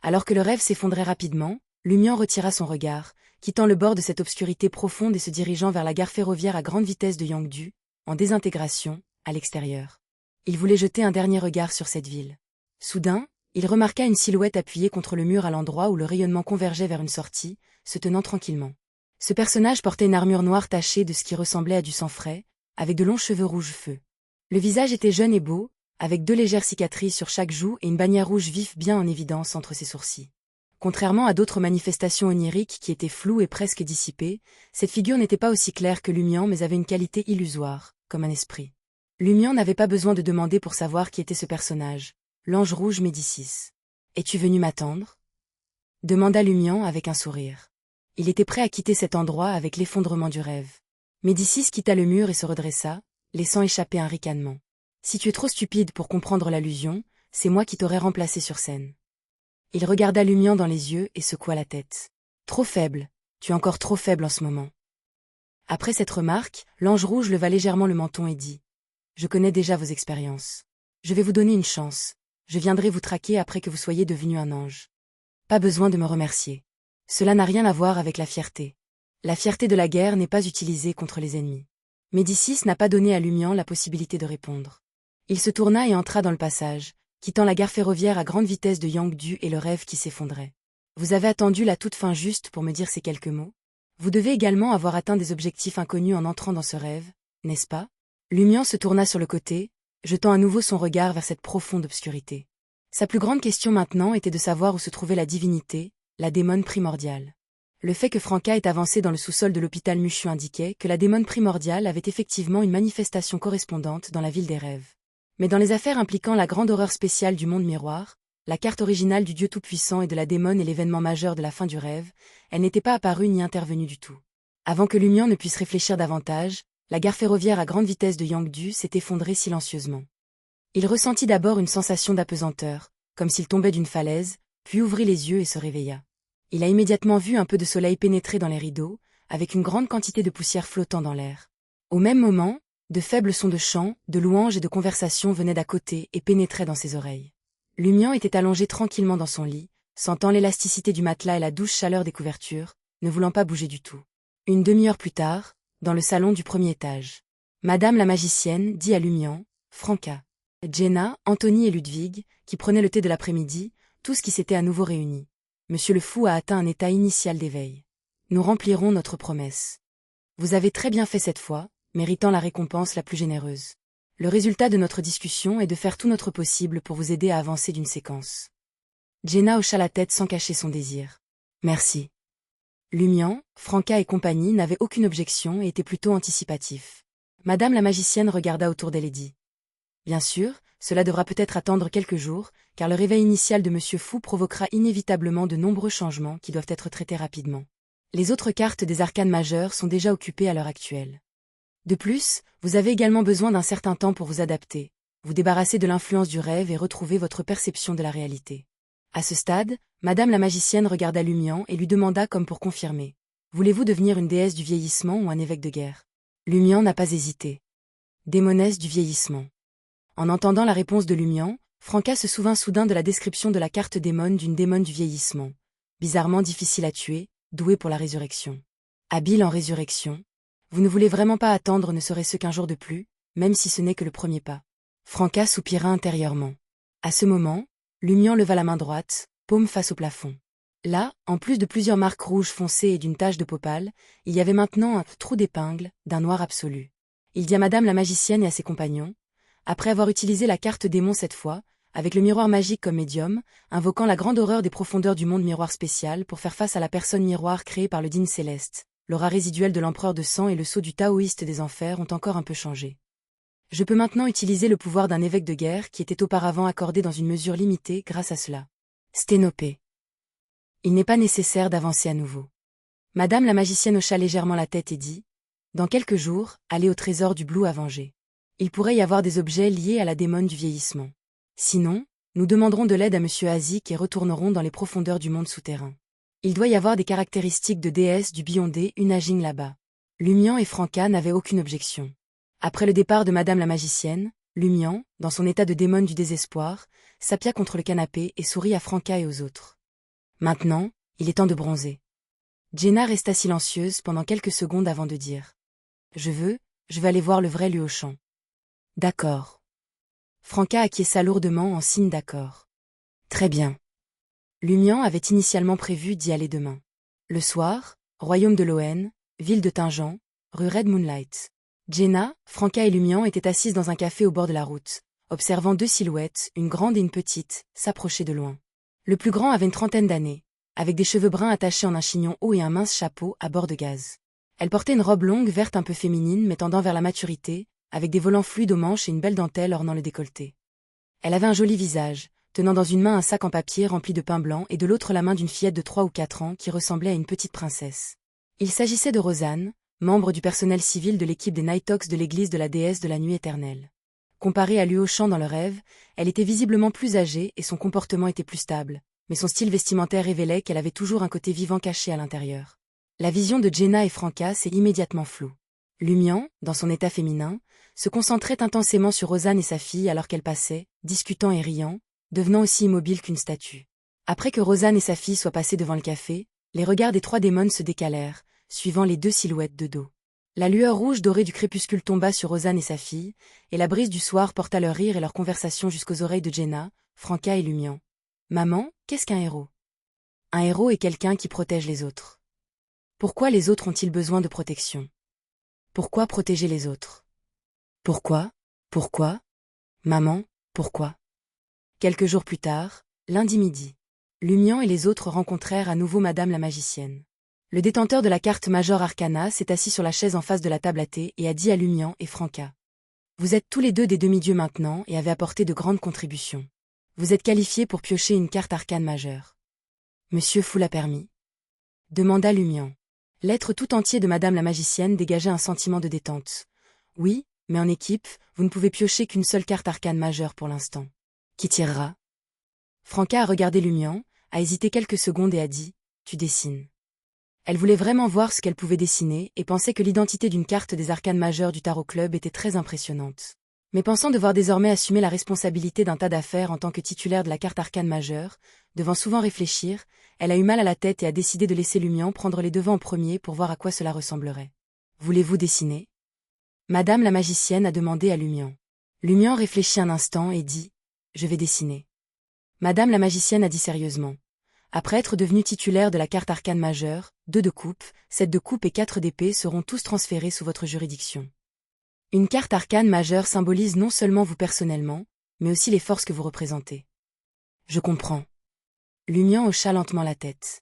Alors que le rêve s'effondrait rapidement, Lumian retira son regard, quittant le bord de cette obscurité profonde et se dirigeant vers la gare ferroviaire à grande vitesse de Yangdu, en désintégration, à l'extérieur. Il voulait jeter un dernier regard sur cette ville. Soudain, il remarqua une silhouette appuyée contre le mur à l'endroit où le rayonnement convergeait vers une sortie, se tenant tranquillement. Ce personnage portait une armure noire tachée de ce qui ressemblait à du sang frais, avec de longs cheveux rouge feu. Le visage était jeune et beau, avec 2 légères cicatrices sur chaque joue et une bannière rouge vif bien en évidence entre ses sourcils. Contrairement à d'autres manifestations oniriques qui étaient floues et presque dissipées, cette figure n'était pas aussi claire que Lumian mais avait une qualité illusoire, comme un esprit. Lumian n'avait pas besoin de demander pour savoir qui était ce personnage, l'ange rouge Médicis. « Es-tu venu m'attendre » demanda Lumian avec un sourire. Il était prêt à quitter cet endroit avec l'effondrement du rêve. Médicis quitta le mur et se redressa, laissant échapper un ricanement. « Si tu es trop stupide pour comprendre l'allusion, c'est moi qui t'aurais remplacé sur scène. » Il regarda Lumian dans les yeux et secoua la tête. « Trop faible, tu es encore trop faible en ce moment. » Après cette remarque, l'ange rouge leva légèrement le menton et dit « Je connais déjà vos expériences. Je vais vous donner une chance. Je viendrai vous traquer après que vous soyez devenu un ange. Pas besoin de me remercier. Cela n'a rien à voir avec la fierté. La fierté de la guerre n'est pas utilisée contre les ennemis. » Médicis n'a pas donné à Lumian la possibilité de répondre. Il se tourna et entra dans le passage, quittant la gare ferroviaire à grande vitesse de Yangdu et le rêve qui s'effondrait. Vous avez attendu la toute fin juste pour me dire ces quelques mots? Vous devez également avoir atteint des objectifs inconnus en entrant dans ce rêve, n'est-ce pas? Lumian se tourna sur le côté, jetant à nouveau son regard vers cette profonde obscurité. Sa plus grande question maintenant était de savoir où se trouvait la divinité, la démone primordiale. Le fait que Franca ait avancé dans le sous-sol de l'hôpital Mushu indiquait que la démone primordiale avait effectivement une manifestation correspondante dans la ville des rêves. Mais dans les affaires impliquant la grande horreur spéciale du monde miroir, la carte originale du Dieu tout-puissant et de la démone et l'événement majeur de la fin du rêve, elle n'était pas apparue ni intervenue du tout. Avant que Lumian ne puisse réfléchir davantage, la gare ferroviaire à grande vitesse de Yangdu s'est effondrée silencieusement. Il ressentit d'abord une sensation d'apesanteur, comme s'il tombait d'une falaise, puis ouvrit les yeux et se réveilla. Il a immédiatement vu un peu de soleil pénétrer dans les rideaux, avec une grande quantité de poussière flottant dans l'air. Au même moment, de faibles sons de chants, de louanges et de conversations venaient d'à côté et pénétraient dans ses oreilles. Lumian était allongé tranquillement dans son lit, sentant l'élasticité du matelas et la douce chaleur des couvertures, ne voulant pas bouger du tout. Une demi-heure plus tard, dans le salon du premier étage, Madame la magicienne dit à Lumian, Franca, Jenna, Anthony et Ludwig, qui prenaient le thé de l'après-midi, tous qui s'étaient à nouveau réunis. Monsieur le fou a atteint un état initial d'éveil. Nous remplirons notre promesse. Vous avez très bien fait cette fois, méritant la récompense la plus généreuse. Le résultat de notre discussion est de faire tout notre possible pour vous aider à avancer d'une séquence. Jenna hocha la tête sans cacher son désir. Merci. Lumian, Franca et compagnie n'avaient aucune objection et étaient plutôt anticipatifs. Madame la magicienne regarda autour d'elle et dit. Bien sûr, cela devra peut-être attendre quelques jours, car le réveil initial de Monsieur Fou provoquera inévitablement de nombreux changements qui doivent être traités rapidement. Les autres cartes des arcanes majeures sont déjà occupées à l'heure actuelle. De plus, vous avez également besoin d'un certain temps pour vous adapter, vous débarrasser de l'influence du rêve et retrouver votre perception de la réalité. À ce stade, Madame la magicienne regarda Lumian et lui demanda comme pour confirmer. Voulez-vous devenir une déesse du vieillissement ou un évêque de guerre? Lumian n'a pas hésité. Démonesse du vieillissement. En entendant la réponse de Lumian, Franca se souvint soudain de la description de la carte démone d'une démone du vieillissement. Bizarrement difficile à tuer, douée pour la résurrection. Habile en résurrection. Vous ne voulez vraiment pas attendre ne serait-ce qu'un jour de plus, même si ce n'est que le premier pas. Franca soupira intérieurement. À ce moment, Lumian leva la main droite, paume face au plafond. Là, en plus de plusieurs marques rouges foncées et d'une tache de popale, il y avait maintenant un trou d'épingle, d'un noir absolu. Il dit à Madame la magicienne et à ses compagnons, après avoir utilisé la carte démon cette fois, avec le miroir magique comme médium, invoquant la grande horreur des profondeurs du monde miroir spécial pour faire face à la personne miroir créée par le Din céleste, l'aura résiduelle de l'empereur de sang et le sceau du taoïste des enfers ont encore un peu changé. Je peux maintenant utiliser le pouvoir d'un évêque de guerre qui était auparavant accordé dans une mesure limitée grâce à cela. Sténopée. Il n'est pas nécessaire d'avancer à nouveau. Madame la magicienne hocha légèrement la tête et dit, dans quelques jours, allez au trésor du Blue à venger. Il pourrait y avoir des objets liés à la démone du vieillissement. Sinon, nous demanderons de l'aide à Monsieur Azik et retournerons dans les profondeurs du monde souterrain. Il doit y avoir des caractéristiques de déesse du Beyondé Unaging là-bas. Lumian et Franca n'avaient aucune objection. Après le départ de Madame la magicienne, Lumian, dans son état de démone du désespoir, s'appuyait contre le canapé et sourit à Franca et aux autres. Maintenant, il est temps de bronzer. Jenna resta silencieuse pendant quelques secondes avant de dire. Je veux aller voir le vrai Luochang. D'accord. Franca acquiesça lourdement en signe d'accord. Très bien. Lumian avait initialement prévu d'y aller demain. Le soir, royaume de Loen, ville de Tingean, rue Red Moonlight. Jenna, Franca et Lumian étaient assises dans un café au bord de la route, observant deux silhouettes, une grande et une petite, s'approcher de loin. Le plus grand avait une trentaine d'années, avec des cheveux bruns attachés en un chignon haut et un mince chapeau à bord de gaz. Elle portait une robe longue verte un peu féminine mais tendant vers la maturité, avec des volants fluides aux manches et une belle dentelle ornant le décolleté. Elle avait un joli visage, tenant dans une main un sac en papier rempli de pain blanc et de l'autre la main d'une fillette de 3 ou 4 ans qui ressemblait à une petite princesse. Il s'agissait de Rosanne, membre du personnel civil de l'équipe des Nighthawks de l'église de la déesse de la nuit éternelle. Comparée à Luochang dans le rêve, elle était visiblement plus âgée et son comportement était plus stable, mais son style vestimentaire révélait qu'elle avait toujours un côté vivant caché à l'intérieur. La vision de Jenna et Franca s'est immédiatement floue. Lumian, dans son état féminin, se concentrait intensément sur Rosanne et sa fille alors qu'elle passait, discutant et riant, devenant aussi immobile qu'une statue. Après que Rosanne et sa fille soient passées devant le café, les regards des 3 démons se décalèrent, suivant les 2 silhouettes de dos. La lueur rouge dorée du crépuscule tomba sur Rosanne et sa fille, et la brise du soir porta leur rire et leur conversation jusqu'aux oreilles de Jenna, Franca et Lumian. Maman, qu'est-ce qu'un héros? Un héros est quelqu'un qui protège les autres. Pourquoi les autres ont-ils besoin de protection? Pourquoi protéger les autres? Pourquoi? Maman, pourquoi? Quelques jours plus tard, lundi midi, Lumian et les autres rencontrèrent à nouveau Madame la magicienne. Le détenteur de la carte Major Arcana s'est assis sur la chaise en face de la table à thé et a dit à Lumian et Franca. Vous êtes tous les deux des demi-dieux maintenant et avez apporté de grandes contributions. Vous êtes qualifiés pour piocher une carte arcane majeure. Monsieur Fu l'a permis? Demanda Lumian. L'être tout entier de Madame la magicienne dégageait un sentiment de détente. Oui, mais en équipe, vous ne pouvez piocher qu'une seule carte arcane majeure pour l'instant. Qui tirera? Franca a regardé Lumian, a hésité quelques secondes et a dit, tu dessines. Elle voulait vraiment voir ce qu'elle pouvait dessiner et pensait que l'identité d'une carte des arcanes majeures du Tarot Club était très impressionnante. Mais pensant devoir désormais assumer la responsabilité d'un tas d'affaires en tant que titulaire de la carte arcane majeure, devant souvent réfléchir, elle a eu mal à la tête et a décidé de laisser Lumian prendre les devants en premier pour voir à quoi cela ressemblerait. Voulez-vous dessiner? Madame la magicienne a demandé à Lumian. Lumian réfléchit un instant et dit, je vais dessiner. Madame la magicienne a dit sérieusement. Après être devenue titulaire de la carte arcane majeure, 2 de coupe, 7 de coupe et 4 d'épée seront tous transférés sous votre juridiction. Une carte arcane majeure symbolise non seulement vous personnellement, mais aussi les forces que vous représentez. Je comprends. Lumian hocha lentement la tête.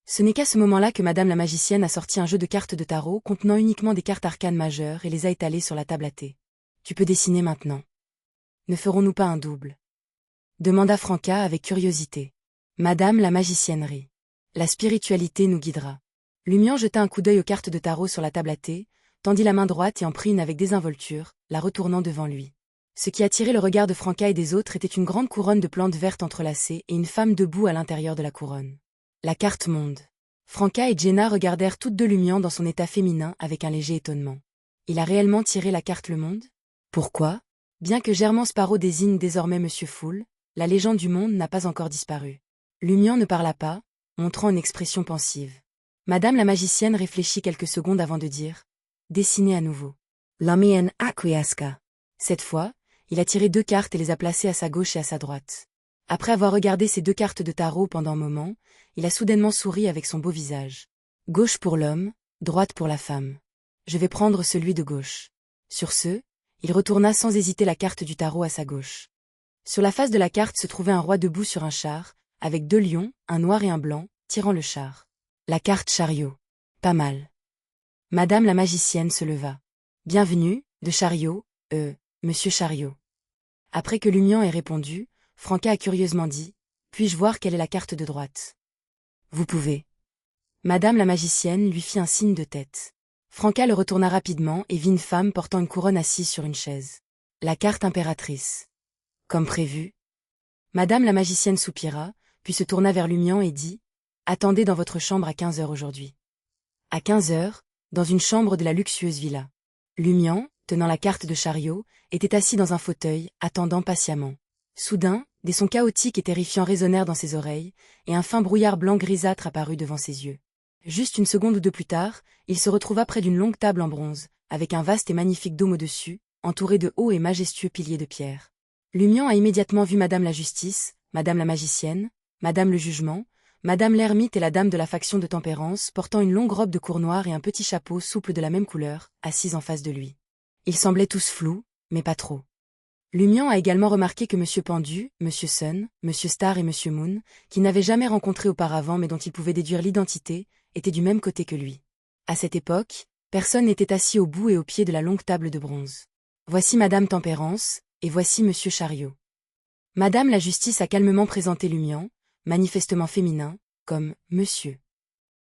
Ce n'est qu'à ce moment-là que Madame la magicienne a sorti un jeu de cartes de tarot contenant uniquement des cartes arcanes majeures et les a étalées sur la table à thé. Tu peux dessiner maintenant. Ne ferons-nous pas un double? Demanda Franca avec curiosité. Madame la magicienne rit. La spiritualité nous guidera. Lumian jeta un coup d'œil aux cartes de tarot sur la table à thé, tendit la main droite et en prit une avec désinvolture, la retournant devant lui. Ce qui attirait le regard de Franca et des autres était une grande couronne de plantes vertes entrelacées et une femme debout à l'intérieur de la couronne. La carte monde. Franca et Jenna regardèrent toutes deux Lumian dans son état féminin avec un léger étonnement. Il a réellement tiré la carte le monde? Pourquoi? Bien que Germain Sparrow désigne désormais Monsieur Fool, la légende du monde n'a pas encore disparu. Lumian ne parla pas, montrant une expression pensive. Madame la magicienne réfléchit quelques secondes avant de dire « Dessinez à nouveau ». Lamien acquiesca. Cette fois, il a tiré 2 cartes et les a placées à sa gauche et à sa droite. Après avoir regardé ces 2 cartes de tarot pendant un moment, il a soudainement souri avec son beau visage. Gauche pour l'homme, droite pour la femme. Je vais prendre celui de gauche. Sur ce, il retourna sans hésiter la carte du tarot à sa gauche. Sur la face de la carte se trouvait un roi debout sur un char, avec 2 lions, un noir et un blanc, tirant le char. La carte chariot. Pas mal. Madame la magicienne se leva. Bienvenue, de Chariot, Monsieur Chariot. Après que Lumian ait répondu, Franca a curieusement dit, puis-je voir quelle est la carte de droite? Vous pouvez. Madame la magicienne lui fit un signe de tête. Franca le retourna rapidement et vit une femme portant une couronne assise sur une chaise. La carte impératrice. Comme prévu. Madame la magicienne soupira, puis se tourna vers Lumian et dit, attendez dans votre chambre à 15 heures aujourd'hui. À 15 heures, dans une chambre de la luxueuse villa. Lumian, tenant la carte de Chariot, était assis dans un fauteuil, attendant patiemment. Soudain, Des sons chaotiques et terrifiants résonnèrent dans ses oreilles, et un fin brouillard blanc grisâtre apparut devant ses yeux. Juste une seconde ou deux plus tard, il se retrouva près d'une longue table en bronze, avec un vaste et magnifique dôme au-dessus, entouré de hauts et majestueux piliers de pierre. Lumian a immédiatement vu Madame la Justice, Madame la Magicienne, Madame le Jugement, Madame l'Ermite et la Dame de la faction de Tempérance portant une longue robe de cour noire et un petit chapeau souple de la même couleur, assises en face de lui. Ils semblaient tous flous, mais pas trop. Lumian a également remarqué que Monsieur Pendu, Monsieur Sun, Monsieur Star et Monsieur Moon, qu'il n'avait jamais rencontrés auparavant mais dont il pouvait déduire l'identité, étaient du même côté que lui. À cette époque, personne n'était assis au bout et au pied de la longue table de bronze. Voici Madame Tempérance, et voici Monsieur Chariot. Madame la Justice a calmement présenté Lumian, manifestement féminin, comme Monsieur.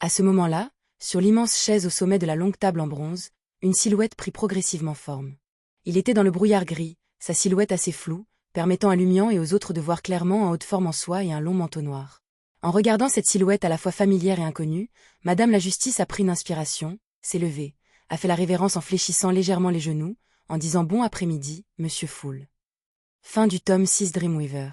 À ce moment-là, sur l'immense chaise au sommet de la longue table en bronze, une silhouette prit progressivement forme. Il était dans le brouillard gris, sa silhouette assez floue, permettant à Lumian et aux autres de voir clairement un haut de forme en soie et un long manteau noir. En regardant cette silhouette à la fois familière et inconnue, Madame la Justice a pris une inspiration, s'est levée, a fait la révérence en fléchissant légèrement les genoux, en disant bon après-midi, Monsieur Fool. Fin du tome 6 Dreamweaver.